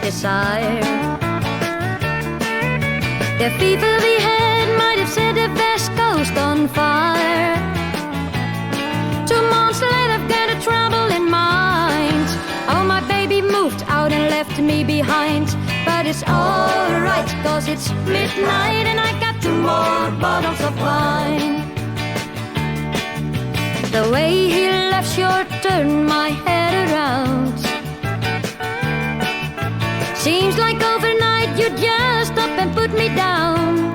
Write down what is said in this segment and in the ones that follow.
desire. The fever we had might have set the West Coast on fire. 2 months later, I've got a trouble in mind. Oh, my baby moved out and left me behind. But it's alright, cause it's midnight and I got 2 more bottles of wine. The way he left sure turned my head around. Seems like overnight you just up and put me down.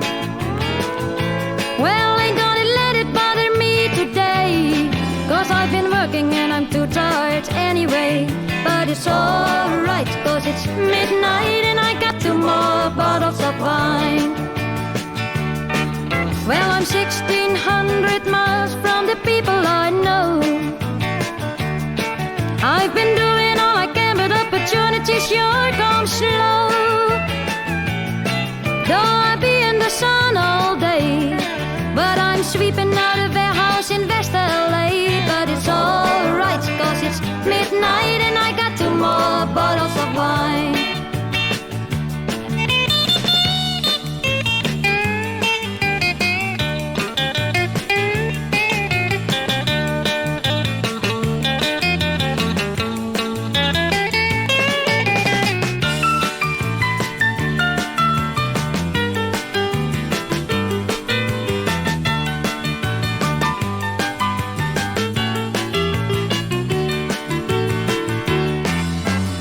Well, ain't gonna let it bother me today, cause I've been working and I'm too tired anyway. But it's alright, cause it's midnight and I got 2 more bottles of wine. Well, I'm 1,600 miles from the people I know. I've been doing all I can, but opportunities sure come slow. Though I be in the sun all day, but I'm sweeping out a warehouse in West LA. But it's alright, cause it's midnight and I got 2 more bottles of wine.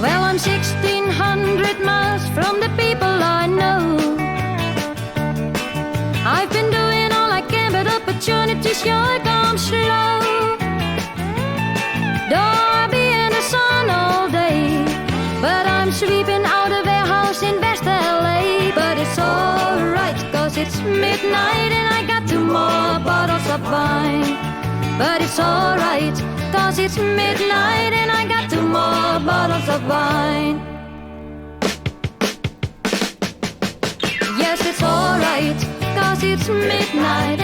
Well, I'm 1,600 miles from the people I know. I've been doing all I can, but opportunities sure come slow. Though I be in the sun all day, but I'm sweeping out a warehouse in West LA. But it's alright, cause it's midnight and I got 2 more bottles of wine. But it's alright, cause it's midnight and I got 2 more bottles of wine. Yes, it's alright, cause it's midnight